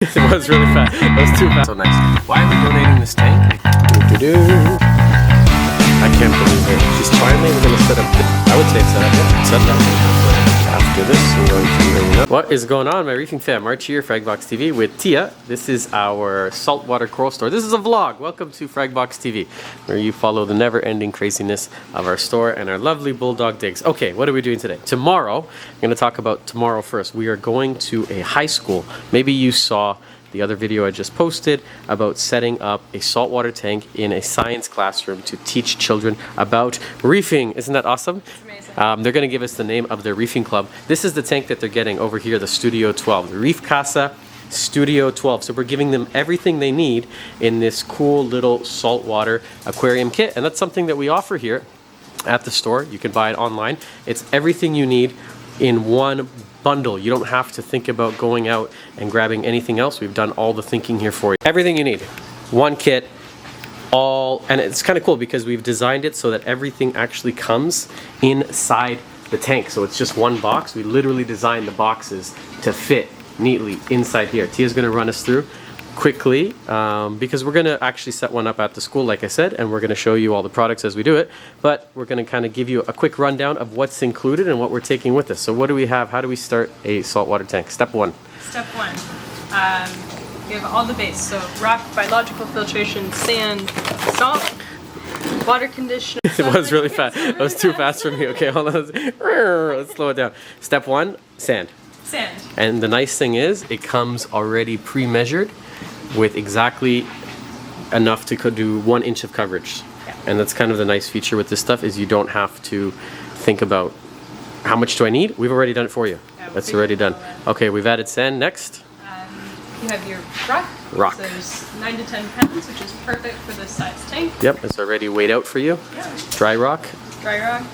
It was really fast. It was too fast. So nice. Why are we donating this tank? I can't believe it. She's finally going to set up. I would say set up. Yeah, set up. After this, I'm going to bring it up. What is going on, my reefing fam? March here, Fragbox TV with Tia. This is our saltwater coral store. This is a vlog. Welcome to Fragbox TV, where you follow the never-ending craziness of our store and our lovely bulldog digs. Okay, what are we doing today? Tomorrow, I'm going to talk about tomorrow first. We are going to a high school. Maybe you saw the other video I just posted about setting up a saltwater tank in a science classroom to teach children about reefing. Isn't that awesome? It's amazing. They're going to give us the name of their reefing club. This is the tank that they're getting over here, the Studio 12, the Reef Casa Studio 12. So we're giving them everything they need in this cool little saltwater aquarium kit. And that's something that we offer here at the store. You can buy it online. It's everything you need in one bundle. You don't have to think about going out and grabbing anything else. We've done all the thinking here for you. Everything you need, one kit, and it's kind of cool because we've designed it so that everything actually comes inside the tank. So it's just one box. We literally designed the boxes to fit neatly inside here. Tia's going to run us through quickly because we're going to actually set one up at the school, like I said, and we're going to show you all the products as we do it, but we're going to kind of give you a quick rundown of what's included and what we're taking with us. So what do we have? How do we start a saltwater tank? Step one. Step one. We have all the base. So rock, biological filtration, sand, salt, water conditioner. It was really fast. It was too fast for me. Okay, hold on. Let's slow it down. Step one, sand. Sand. And the nice thing is it comes already pre-measured with exactly enough to do 1 inch of coverage. Yeah. And that's kind of the nice feature with this stuff is you don't have to think about how much do I need? We've already done it for you. Yeah, that's already done. Okay, we've added sand. Next. You have your rock. Rock. So there's 9 to 10 pounds, which is perfect for this size tank. Yep, it's already weighed out for you. Yeah. Dry rock. Dry rock.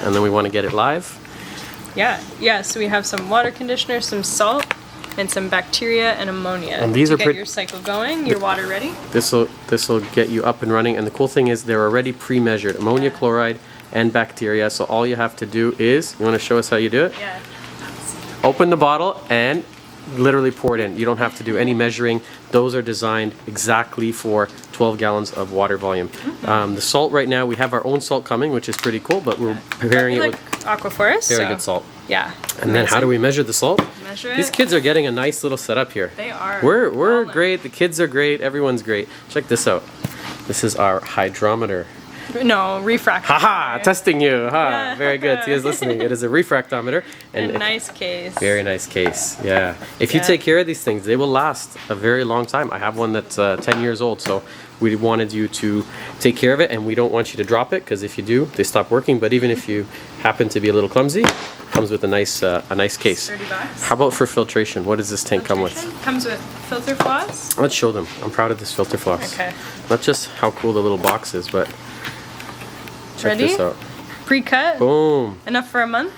And then we want to get it live. Yeah. So we have some water conditioner, some salt, and some bacteria and ammonia. And these to are get your cycle going, your water ready. This will get you up and running. And the cool thing is they're already pre-measured, ammonia, chloride, and bacteria. So all you have to do is, you want to show us how you do it? Yeah. Open the bottle and literally pour it in. You don't have to do any measuring. Those are designed exactly for 12 gallons of water volume. The salt right now, we have our own salt coming, which is pretty cool, but we're preparing it with Aquaforest. very good salt. Yeah. And then how do we measure the salt? Measure it. These kids are getting a nice little setup here. They are. We're great. The kids are great. Everyone's great. Check this out. This is our hydrometer. No, refractometer. Haha, testing you. Ha, Yeah. very good. Tia's listening. It is a refractometer. And a nice case. Very nice case. Yeah. If you Yeah. take care of these things, they will last a very long time. I have one that's 10 years old, so we wanted you to take care of it, and we don't want you to drop it because if you do, they stop working. But even if you happen to be a little clumsy, it comes with a nice case. $30. How about for filtration? What does this tank come with? Comes with filter floss. Let's show them. I'm proud of this filter floss. Okay. Not just how cool the little box is, but check Ready? this out. Pre-cut. Boom. Enough for a month.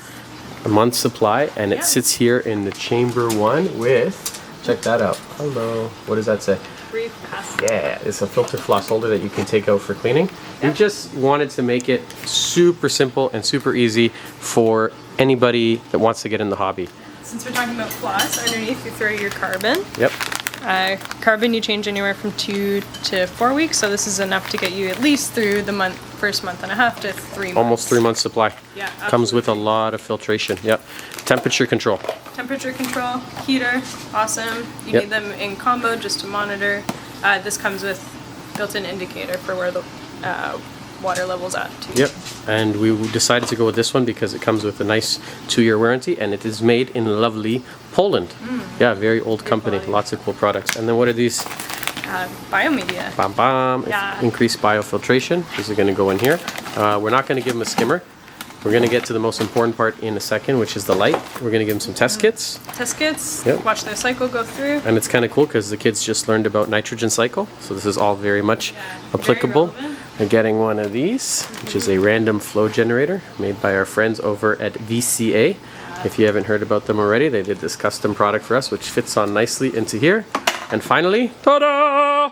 A month's supply, and it Yeah. sits here in the chamber one with, check that out. Hello. What does that say? Reef Casa. Yeah, it's a filter floss holder that you can take out for cleaning. We just wanted to make it super simple and super easy for anybody that wants to get in the hobby. Since we're talking about floss, underneath you throw your carbon. Yep. Carbon you change anywhere from 2 to 4 weeks, so this is enough to get you at least through the first month and a half to 3 months. Almost 3 months supply. Yeah, Comes with a absolutely. lot of filtration. Yep. Temperature control. Temperature control, heater, awesome. You Yep. need them in combo just to monitor. This comes with built-in indicator for where the water level's at too. Yep. And we decided to go with this one because it comes with a nice 2-year warranty, and it is made in lovely Poland. Yeah, very old company. quality. Lots of cool products. And then what are these? Biomedia. Bam bam. Yeah. Increased biofiltration. These are going to go in here. We're not going to give them a skimmer. We're going to get to the most important part in a second, which is the light. We're going to give them some test kits. Test kits. Yep. Watch their cycle go through. And it's kind of cool because the kids just learned about nitrogen cycle. So this is all very much applicable. Very relevant. They're getting one of these, which is a random flow generator made by our friends over at VCA. If you haven't heard about them already, they did this custom product for us, which fits on nicely into here. And finally, ta-da!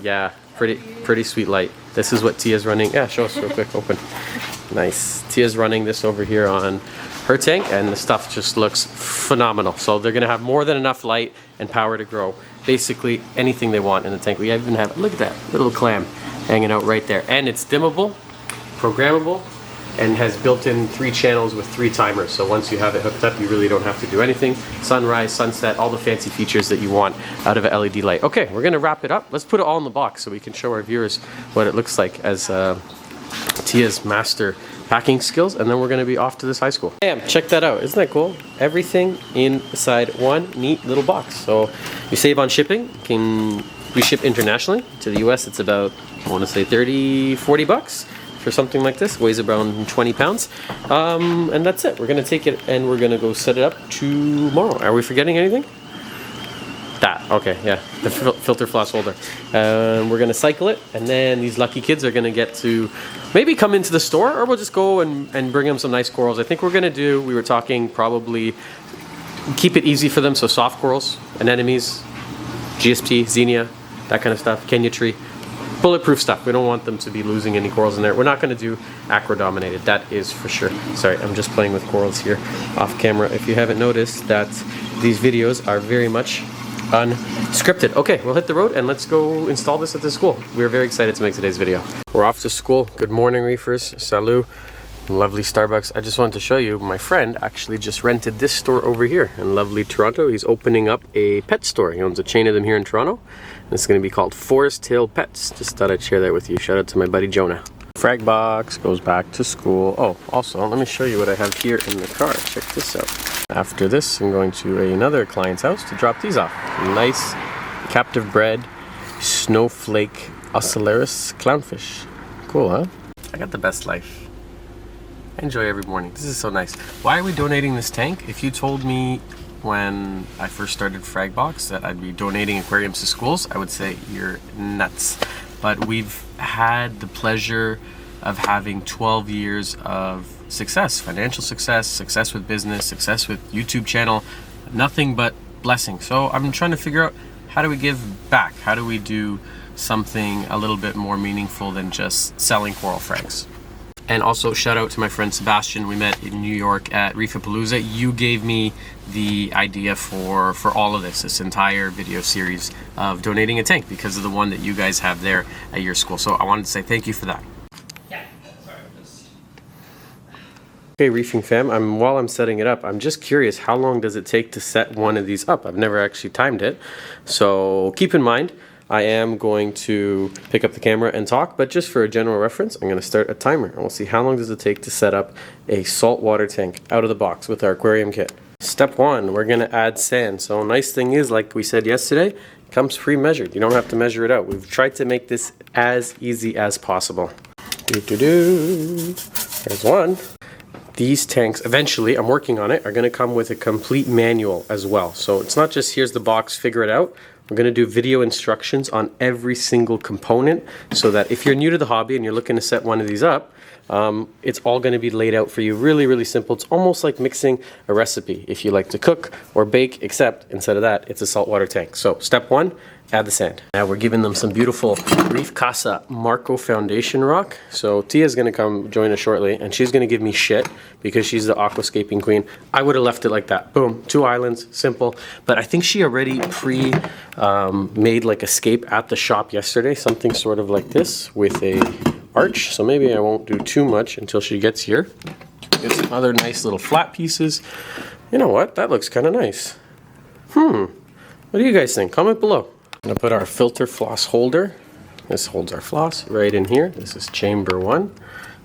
Yeah, pretty sweet light. This is what Tia's running. Yeah, show us real quick. Open. Nice. Tia's running this over here on her tank, and the stuff just looks phenomenal. So they're gonna have more than enough light and power to grow basically anything they want in the tank. We even have, look at that little clam hanging out right there, and it's dimmable, programmable, and has built-in 3 channels with 3 timers. So once you have it hooked up, you really don't have to do anything. Sunrise, sunset, all the fancy features that you want out of an LED light. Okay, we're gonna wrap it up. Let's put it all in the box so we can show our viewers what it looks like as Tia's master packing skills, and then we're gonna be off to this high school. Bam, check that out. Isn't that cool? Everything inside one neat little box. So you save on shipping. We ship internationally. To the US, it's about, I wanna say 30, 40 bucks. For something like this, weighs around 20 pounds, and that's it. We're gonna take it and we're gonna go set it up tomorrow. Are we forgetting anything? That, okay, yeah, the filter floss holder. We're gonna cycle it, and then these lucky kids are gonna get to maybe come into the store, or we'll just go and bring them some nice corals. I think we're gonna do, we were talking probably keep it easy for them, so soft corals, anemones, GSP, Xenia, that kind of stuff, Kenya tree. Bulletproof stuff. We don't want them to be losing any corals in there. We're not going to do aqua dominated, that is for sure. Sorry, I'm just playing with corals here off camera. If you haven't noticed that these videos are very much unscripted. Okay, we'll hit the road and let's go install this at the school. We're very excited to make today's video. We're off to school. Good morning, reefers. Salut. Lovely Starbucks. I just wanted to show you, my friend actually just rented this store over here in lovely Toronto. He's opening up a pet store. He owns a chain of them here in Toronto. It's going to be called Forest Tail Pets. Just thought I'd share that with you. Shout out to my buddy Jonah. Frag box goes back to school. Oh, also, let me show you what I have here in the car. Check this out. After this, I'm going to another client's house to drop these off. Nice captive bred snowflake ocellaris clownfish. Cool, huh? I got the best life. I enjoy every morning. This is so nice. Why are we donating this tank? If you told me when I first started Fragbox that I'd be donating aquariums to schools, I would say you're nuts. But we've had the pleasure of having 12 years of success, financial success, success with business, success with YouTube channel, nothing but blessing. So I'm trying to figure out, how do we give back? How do we do something a little bit more meaningful than just selling coral frags? And also shout out to my friend Sebastian. We met in New York at Reefapalooza. You gave me the idea for all of this entire video series of donating a tank because of the one that you guys have there at your school. So I wanted to say thank you for that. Yeah. Okay, reefing fam, while I'm setting it up, I'm just curious, how long does it take to set one of these up? I've never actually timed it. So keep in mind, I am going to pick up the camera and talk, but just for a general reference, I'm going to start a timer and we'll see how long does it take to set up a saltwater tank out of the box with our aquarium kit. Step 1, we're going to add sand. So nice thing is, like we said yesterday, it comes pre-measured. You don't have to measure it out. We've tried to make this as easy as possible. There's one. These tanks, eventually, I'm working on it, are going to come with a complete manual as well. So it's not just here's the box, figure it out. We're going to do video instructions on every single component so that if you're new to the hobby and you're looking to set one of these up, it's all going to be laid out for you. Really, really simple. It's almost like mixing a recipe if you like to cook or bake, except instead of that, it's a saltwater tank. So step 1, add the sand. Now we're giving them some beautiful Reef Casa Marco Foundation rock. So Tia's going to come join us shortly, and she's going to give me shit because she's the aquascaping queen. I would have left it like that. Boom, 2 islands, simple. But I think she already made like a scape at the shop yesterday, something sort of like this with a arch. So maybe I won't do too much until she gets here. Get some other nice little flat pieces. You know what? That looks kind of nice. What do you guys think? Comment below. I'm gonna put our filter floss holder. This holds our floss right in here. This is chamber 1.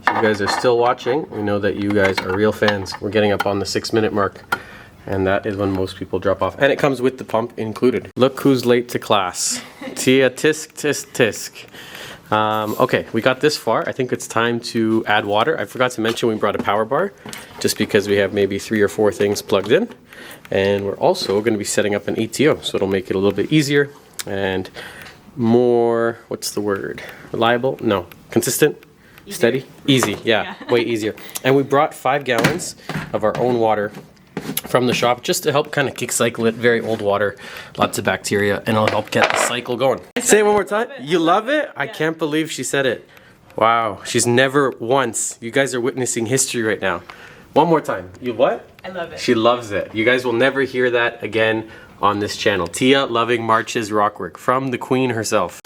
If you guys are still watching, we know that you guys are real fans. We're getting up on the 6-minute mark, and that is when most people drop off. And it comes with the pump included. Look who's late to class. Tia, tisk, tisk, tisk. Okay, we got this far. I think it's time to add water. I forgot to mention we brought a power bar just because we have maybe 3 or 4 things plugged in. And we're also going to be setting up an ETO, so it'll make it a little bit easier and more, what's the word? Reliable? No. Consistent? Easier. Steady? Easy, yeah, way easier. And we brought 5 gallons of our own water from the shop just to help kind of kick cycle it. Very old water, lots of bacteria, and it'll help get the cycle going. Say it one more time. You love it? Yeah. I can't believe she said it. Wow, she's never once. You guys are witnessing history right now. One more time. You what? I love it. She loves it. You guys will never hear that again on this channel. Tia loving March's rockwork from the queen herself.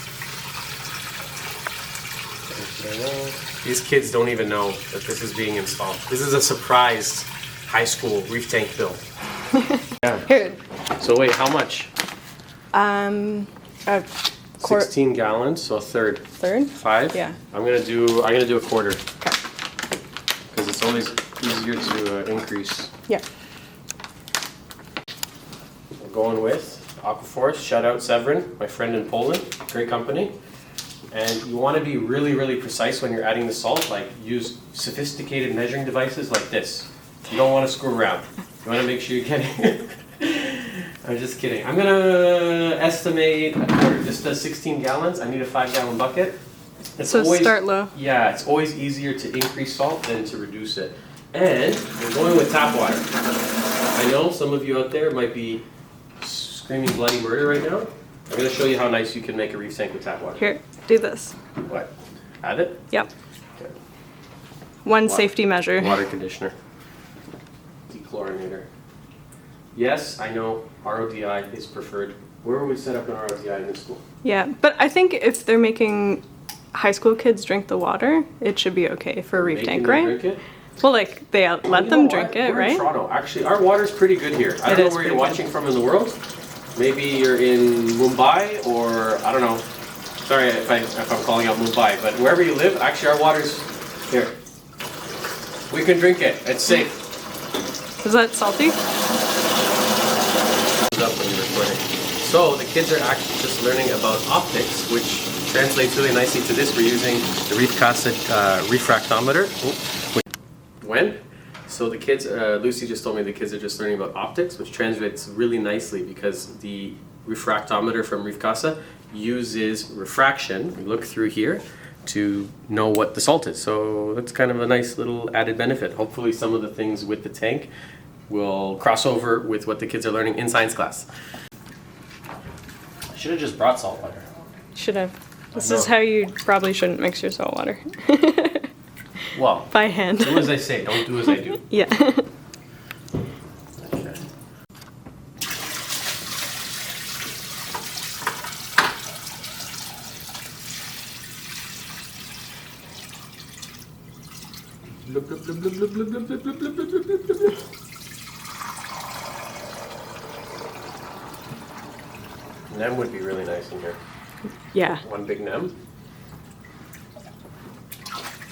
These kids don't even know that this is being installed. This is a surprise high school reef tank build. Yeah. Here. So wait, how much? A 16 gallons, so a third. third? 5? Yeah. I'm gonna do a quarter. Okay. Because it's always easier to increase. Yeah. We're going with Aquaforce. Shout out Severin, my friend in Poland. Great company. And you want to be really, really precise when you're adding the salt. Like use sophisticated measuring devices like this. You don't want to screw around. You want to make sure you're getting. I'm just kidding. I'm gonna estimate a quarter. This does 16 gallons. I need a 5-gallon bucket. It's So start low. Yeah, it's always easier to increase salt than to reduce it. And we're going with tap water. I know some of you out there might be screaming bloody murder right now. I'm going to show you how nice you can make a reef tank with tap water. Here, do this. What? Add it? Yep. Okay. One safety measure. Water conditioner. Dechlorinator. Yes, I know RODI is preferred. Where would we set up an RODI in this school? Yeah, but I think if they're making high school kids drink the water, it should be okay for a reef Making tank, them right? drink it? Well, like they let You know them what? drink it, We're in right? Toronto. Actually, our water's pretty good here. I don't It know is where you're pretty watching from in the world. Maybe you're in Mumbai or I don't know. Sorry if I'm calling out Mumbai, but wherever you live, actually our water's here. We can drink it. It's safe. Is that salty? Up when you're recording. So the kids are actually just learning about optics, which translates really nicely to this. We're using the Reef Casa refractometer. When? So the kids, Lucy just told me the kids are just learning about optics, which translates really nicely because the refractometer from Reef Casa uses refraction. We look through here to know what the salt is. So that's kind of a nice little added benefit. Hopefully some of the things with the tank will cross over with what the kids are learning in science class. I should have just brought salt water. Should have. This is how you probably shouldn't mix your salt water. Well, By hand. do as I say, don't do as I do. Yeah. Okay. Blub, blub, blub, blub, blub, blub, blub, blub, blub, blub, blub, blub, blub. Nem would be really nice in here. Yeah. One big nem.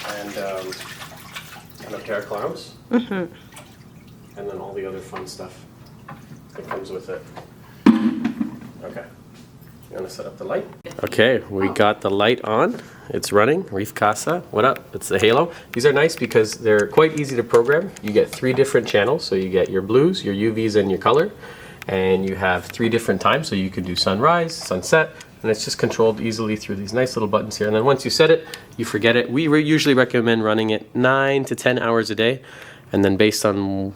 And a pair of clowns. And then all the other fun stuff that comes with it. Okay. You want to set up the light? Okay, we got the light on. It's running. Reef Casa. What up? It's the halo. These are nice because they're quite easy to program. You get 3 different channels. So you get your blues, your UVs, and your color. And you have 3 different times. So you can do sunrise, sunset, and it's just controlled easily through these nice little buttons here. And then once you set it, you forget it. We usually recommend running it 9 to 10 hours a day. And then based on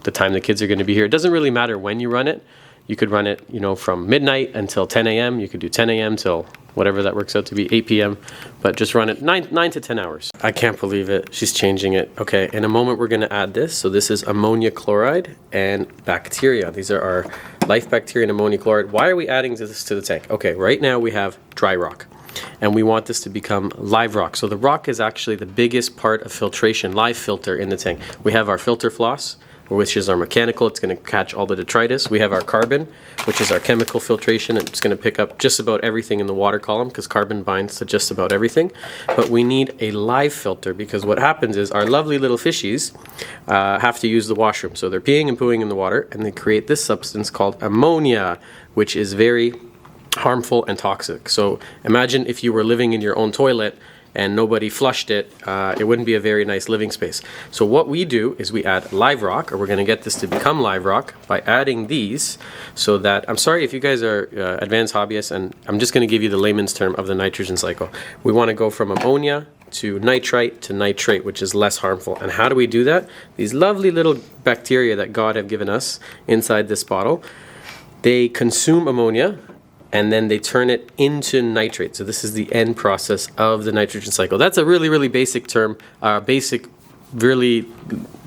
the time the kids are going to be here, it doesn't really matter when you run it. You could run it, you know, from midnight until 10 a.m. You could do 10 a.m. till whatever that works out to be, 8 p.m. But just run it 9 to 10 hours. I can't believe it. She's changing it. Okay, in a moment we're going to add this. So this is ammonia chloride and bacteria. These are our life bacteria and ammonia chloride. Why are we adding this to the tank? Okay, right now we have dry rock. And we want this to become live rock. So the rock is actually the biggest part of filtration, live filter in the tank. We have our filter floss, which is our mechanical. It's going to catch all the detritus. We have our carbon, which is our chemical filtration. It's going to pick up just about everything in the water column because carbon binds to just about everything. But we need a live filter because what happens is our lovely little fishies have to use the washroom. So they're peeing and pooing in the water, and they create this substance called ammonia, which is very harmful and toxic. So imagine if you were living in your own toilet and nobody flushed it, it wouldn't be a very nice living space. So what we do is we add live rock, or we're going to get this to become live rock by adding these so that, I'm sorry if you guys are advanced hobbyists, and I'm just going to give you the layman's term of the nitrogen cycle. We want to go from ammonia to nitrite to nitrate, which is less harmful. And how do we do that? These lovely little bacteria that God have given us inside this bottle, they consume ammonia, and then they turn it into nitrate. So this is the end process of the nitrogen cycle. That's a really, really basic term, basic really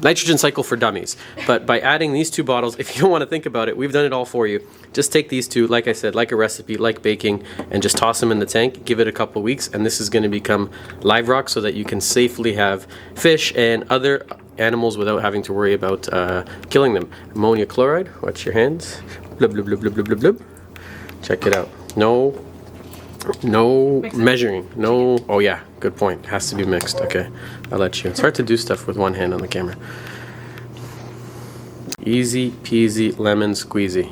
nitrogen cycle for dummies. But by adding these 2 bottles, if you don't want to think about it, we've done it all for you. Just take these 2, like I said, like a recipe, like baking, and just toss them in the tank, give it a couple weeks, and this is going to become live rock so that you can safely have fish and other animals without having to worry about killing them. Ammonia chloride, watch your hands. Blub, blub, blub, blub, blub, blub, blub. Check it out. No measuring. No, oh yeah, good point. It has to be mixed. Okay, I'll let you. It's hard to do stuff with one hand on the camera. Easy peasy lemon squeezy.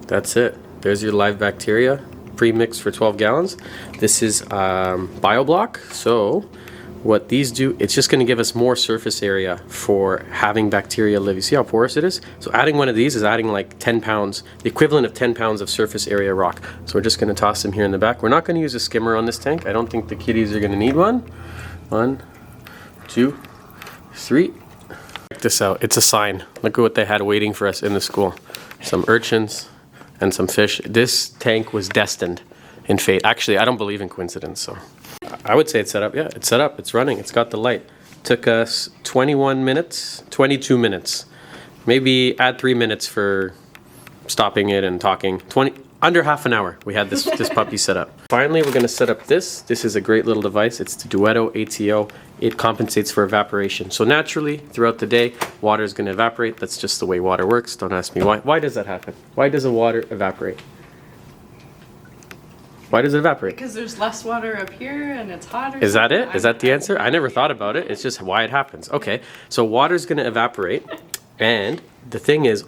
That's it. There's your live bacteria pre-mixed for 12 gallons. This is BioBlock. So what these do, it's just going to give us more surface area for having bacteria live. You see how porous it is? So adding one of these is adding like 10 pounds, the equivalent of 10 pounds of surface area rock. So we're just going to toss them here in the back. We're not going to use a skimmer on this tank. I don't think the kitties are going to need one. 1, 2, 3. Check this out. It's a sign. Look at what they had waiting for us in the school. Some urchins and some fish. This tank was destined in fate. Actually, I don't believe in coincidence, so I would say it's set up. Yeah, it's set up. It's running. It's got the light. Took us 21 minutes, 22 minutes. Maybe add 3 minutes for stopping it and talking. Under half an hour we had this puppy set up. Finally, we're going to set up this. This is a great little device. It's the Duetto ATO. It compensates for evaporation. So naturally, throughout the day, water is going to evaporate. That's just the way water works. Don't ask me why. Why does that happen? Why does the water evaporate? Why does it evaporate? Because there's less water up here and it's hotter. Is that it? Is that the answer? I never thought about it. It's just why it happens. Okay, so water's going to evaporate, and the thing is,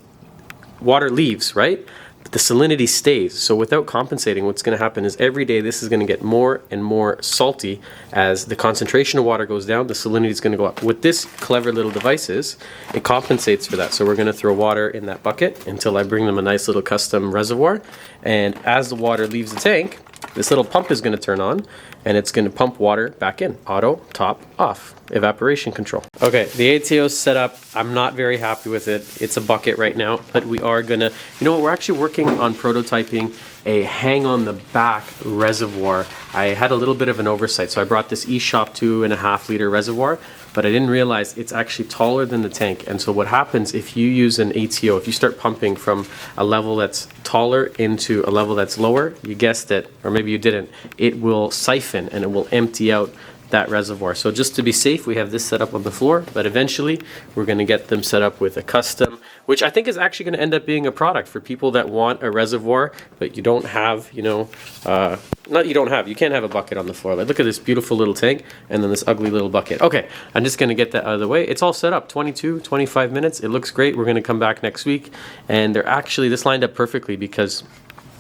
water leaves, right? But the salinity stays. So without compensating, what's going to happen is every day this is going to get more and more salty. As the concentration of water goes down, the salinity is going to go up. What this clever little device is, it compensates for that. So we're going to throw water in that bucket until I bring them a nice little custom reservoir. And as the water leaves the tank, this little pump is going to turn on, and it's going to pump water back in. Auto, top, off. Evaporation control. Okay, the ATO's set up. I'm not very happy with it. It's a bucket right now, but we are going to, you know what, we're actually working on prototyping a hang on the back reservoir. I had a little bit of an oversight, so I brought this eShop 2.5 liter reservoir, but I didn't realize it's actually taller than the tank. And so what happens if you use an ATO, if you start pumping from a level that's taller into a level that's lower, you guessed it, or maybe you didn't, it will siphon and it will empty out that reservoir. So just to be safe, we have this set up on the floor, but eventually we're going to get them set up with a custom, which I think is actually going to end up being a product for people that want a reservoir, but you don't have, you know, you can't have a bucket on the floor. Like, look at this beautiful little tank and then this ugly little bucket. Okay, I'm just going to get that out of the way. It's all set up, 22, 25 minutes. It looks great. We're going to come back next week, and this lined up perfectly because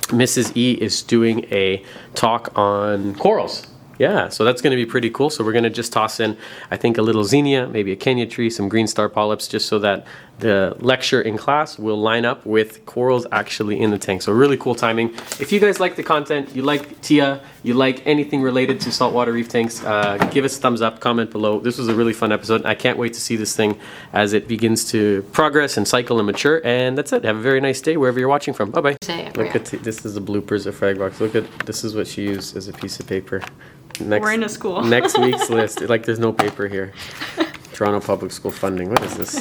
Mrs. E is doing a talk on corals. Yeah, so that's going to be pretty cool. So we're going to just toss in, I think, a little xenia, maybe a Kenya tree, some green star polyps, just so that the lecture in class will line up with corals actually in the tank. So really cool timing. If you guys like the content, you like Tia, you like anything related to saltwater reef tanks, give us a thumbs up, comment below. This was a really fun episode. I can't wait to see this thing as it begins to progress and cycle and mature. And that's it. Have a very nice day wherever you're watching from. Bye-bye. Look at this is the bloopers of Fragbox. Look at, this is what she used as a piece of paper. We're in a school. Next week's list. Like, there's no paper here. Toronto Public School funding. What is this?